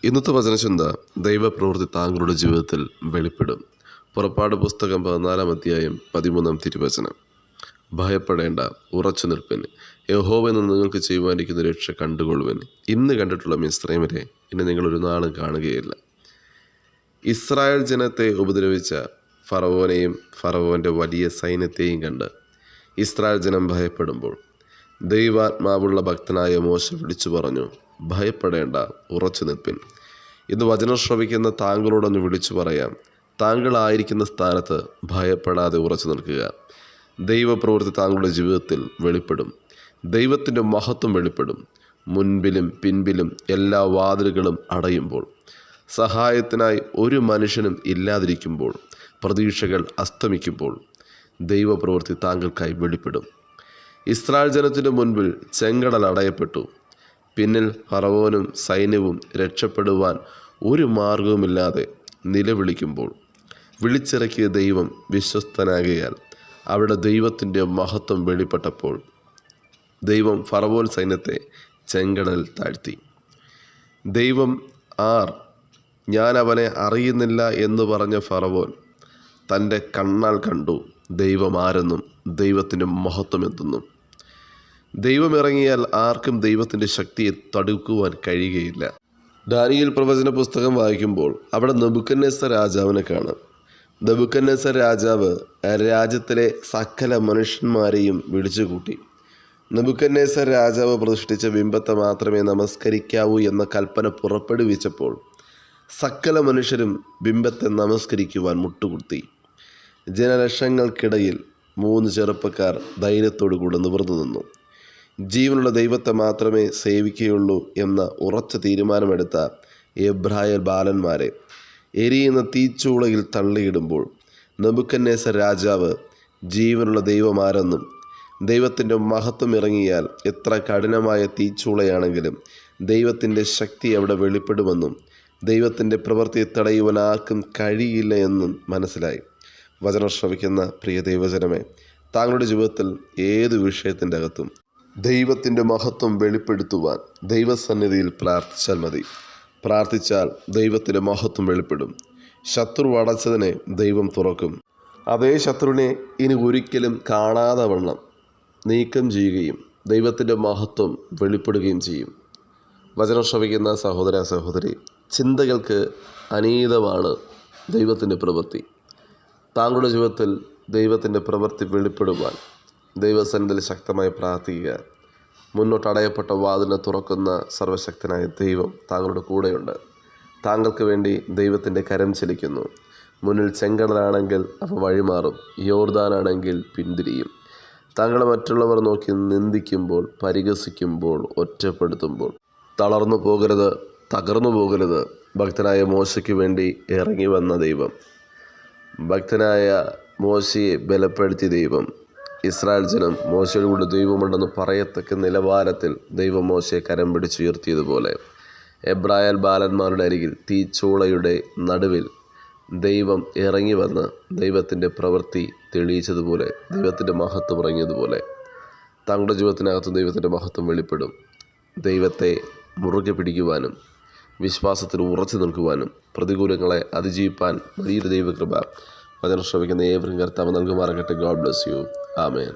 ഇന്നത്തെ വചനചിന്ത ദൈവപ്രവൃത്തി താങ്കളുടെ ജീവിതത്തിൽ വെളിപ്പെടും. പുറപ്പാട് പുസ്തകം 14 അധ്യായം 13 തിരുവചനം. ഭയപ്പെടേണ്ട, ഉറച്ചു നിൽപ്പിൻ, യഹോവ എന്ന് നിങ്ങൾക്ക് ചെയ്യുവാനിരിക്കുന്ന രക്ഷ കണ്ടുകൊള്ളുവിൻ. ഇന്ന് കണ്ടിട്ടുള്ള മിസ്രൈമിനെ ഇനി നിങ്ങൾ ഒരു നാളും കാണുകയില്ല. ഇസ്രായേൽ ജനത്തെ ഉപദ്രവിച്ച ഫറവോനെയും ഫറവോൻ്റെ വലിയ സൈന്യത്തെയും കണ്ട് ഇസ്രായേൽ ജനം ഭയപ്പെടുമ്പോൾ ദൈവാത്മാവുള്ള ഭക്തനായ മോശ വിളിച്ചു പറഞ്ഞു, ഭയപ്പെടേണ്ട, ഉറച്ചു നിൽപ്പിൻ. ഇന്ന് വചനം ശ്രവിക്കുന്ന താങ്കളോടൊന്ന് വിളിച്ചു പറയാം, താങ്കളായിരിക്കുന്ന സ്ഥാനത്ത് ഭയപ്പെടാതെ ഉറച്ചു നിൽക്കുക. ദൈവപ്രവൃത്തി താങ്കളുടെ ജീവിതത്തിൽ വെളിപ്പെടും. ദൈവത്തിൻ്റെ മഹത്വം വെളിപ്പെടും. മുൻപിലും പിൻപിലും എല്ലാ വാതിലുകളും അടയുമ്പോൾ, സഹായത്തിനായി ഒരു മനുഷ്യനും ഇല്ലാതിരിക്കുമ്പോൾ, പ്രതീക്ഷകൾ അസ്തമിക്കുമ്പോൾ ദൈവപ്രവൃത്തി താങ്കൾക്കായി വെളിപ്പെടും. ഇസ്രായേൽ ജനത്തിൻ്റെ മുൻപിൽ ചെങ്കടൽ അടയപ്പെട്ടു. പിന്നിൽ ഫറവോനും സൈന്യവും രക്ഷപ്പെടുവാൻ ഒരു മാർഗവുമില്ലാതെ നിലവിളിക്കുമ്പോൾ വിളിച്ചിറക്കിയ ദൈവം വിശ്വസ്തനാകിയാൽ അവിടെ ദൈവത്തിൻ്റെ മഹത്വം വെളിപ്പെട്ടപ്പോൾ ദൈവം ഫറവോൻ സൈന്യത്തെ ചെങ്കടലിൽ താഴ്ത്തി. ദൈവം ഞാൻ അവനെ അറിയുന്നില്ല എന്ന് പറഞ്ഞ ഫറവോൻ തൻ്റെ കണ്ണാൽ കണ്ടു ദൈവം ആരെന്നും ദൈവത്തിൻ്റെ മഹത്വം എന്തെന്നും. ദൈവം ഇറങ്ങിയാൽ ആർക്കും ദൈവത്തിൻ്റെ ശക്തിയെ തടുക്കുവാൻ കഴിയുകയില്ല. ദാനിയേൽ പ്രവചന പുസ്തകം വായിക്കുമ്പോൾ അവിടെ നെബൂഖദ്നേസർ രാജാവിനെ കാണാം. നെബൂഖദ്നേസർ രാജാവ് രാജ്യത്തിലെ സകല മനുഷ്യന്മാരെയും വിളിച്ചുകൂട്ടി. നെബൂഖദ്നേസർ രാജാവ് പ്രതിഷ്ഠിച്ച ബിംബത്തെ മാത്രമേ നമസ്കരിക്കാവൂ എന്ന കൽപ്പന പുറപ്പെടുവിച്ചപ്പോൾ സകല മനുഷ്യരും ബിംബത്തെ നമസ്കരിക്കുവാൻ മുട്ടുകുത്തി. ജനലക്ഷങ്ങൾക്കിടയിൽ 3 ചെറുപ്പക്കാർ ധൈര്യത്തോടു കൂടെ നിവർന്നു നിന്നു. ജീവനുള്ള ദൈവത്തെ മാത്രമേ സേവിക്കുകയുള്ളൂ എന്ന ഉറച്ച തീരുമാനമെടുത്ത എബ്രായ ബാലന്മാരെ എരിയുന്ന തീച്ചൂളയിൽ തള്ളിയിടുമ്പോൾ നെബൂഖദ്നേസർ രാജാവ് ജീവനുള്ള ദൈവമാരെന്നും ദൈവത്തിൻ്റെ മഹത്വം ഇറങ്ങിയാൽ എത്ര കഠിനമായ തീച്ചൂളയാണെങ്കിലും ദൈവത്തിൻ്റെ ശക്തി അവിടെ വെളിപ്പെടുമെന്നും ദൈവത്തിൻ്റെ പ്രവൃത്തിയെ തടയുവാൻ ആർക്കും കഴിയില്ല എന്നും മനസ്സിലായി. വചനം ശ്രവിക്കുന്ന പ്രിയ ദൈവജനമേ, താങ്കളുടെ ജീവിതത്തിൽ ഏത് വിഷയത്തിൻ്റെ അകത്തും ദൈവത്തിൻ്റെ മഹത്വം വെളിപ്പെടുത്തുവാൻ ദൈവസന്നിധിയിൽ പ്രാർത്ഥിച്ചാൽ മതി. പ്രാർത്ഥിച്ചാൽ ദൈവത്തിൻ്റെ മഹത്വം വെളിപ്പെടും. ശത്രു അടച്ചതിനെ ദൈവം തുറക്കും. അതേ ശത്രുവിനെ ഇനി ഒരിക്കലും കാണാതെ വണ്ണം നീക്കം ചെയ്യുകയും ദൈവത്തിൻ്റെ മഹത്വം വെളിപ്പെടുകയും ചെയ്യും. വചനം ശ്രവിക്കുന്ന സഹോദര സഹോദരി, ചിന്തകൾക്ക് അനീതമാണ് ദൈവത്തിൻ്റെ പ്രവൃത്തി. താങ്കളുടെ ജീവിതത്തിൽ ദൈവത്തിൻ്റെ പ്രവൃത്തി വെളിപ്പെടുവാൻ ദൈവസന്നിധിയിൽ ശക്തമായി പ്രാർത്ഥിക്കുക. മുന്നോട്ട് അടയപ്പെട്ട വാതിലിനെ തുറക്കുന്ന സർവശക്തനായ ദൈവം താങ്കളുടെ കൂടെയുണ്ട്. താങ്കൾക്ക് വേണ്ടി ദൈവത്തിൻ്റെ കരം ചലിക്കുന്നു. മുന്നിൽ ചെങ്കടലാണെങ്കിൽ അവ വഴിമാറും, യോർദാനാണെങ്കിൽ പിന്തിരിയും. താങ്കളെ മറ്റുള്ളവർ നോക്കി നിന്ദിക്കുമ്പോൾ, പരിഹസിക്കുമ്പോൾ, ഒറ്റപ്പെടുത്തുമ്പോൾ തളർന്നു പോകരുത്, തകർന്നു പോകരുത്. ഭക്തനായ മോശയ്ക്ക് വേണ്ടി ഇറങ്ങി വന്ന ദൈവം, ഭക്തനായ മോശയെ ബലപ്പെടുത്തിയ ദൈവം, ഇസ്രായേൽ ജനം മോശയുടെ കൂടെ ദൈവമുണ്ടെന്ന് പറയത്തക്ക നിലവാരത്തിൽ ദൈവം മോശയെ കരം പിടിച്ചുയർത്തിയതുപോലെ എബ്രായ ബാലന്മാരുടെ അരികിൽ തീച്ചൂളയുടെ നടുവിൽ ദൈവം ഇറങ്ങി വന്ന് ദൈവത്തിൻ്റെ പ്രവൃത്തി തെളിയിച്ചതുപോലെ, ദൈവത്തിൻ്റെ മഹത്വം ഇറങ്ങിയതുപോലെ താങ്കളുടെ ജീവിതത്തിനകത്ത് ദൈവത്തിൻ്റെ മഹത്വം വെളിപ്പെടും. ദൈവത്തെ മുറുകെ പിടിക്കുവാനും വിശ്വാസത്തിൽ ഉറച്ചു നിൽക്കുവാനും പ്രതികൂലങ്ങളെ അതിജീവിപ്പാൻ വലിയൊരു ദൈവകൃപ വചനം ശ്രവിക്കുന്ന ഏവരും കർത്താവ് നൽകുമാറാകട്ടെ. God bless you. ആമേൻ.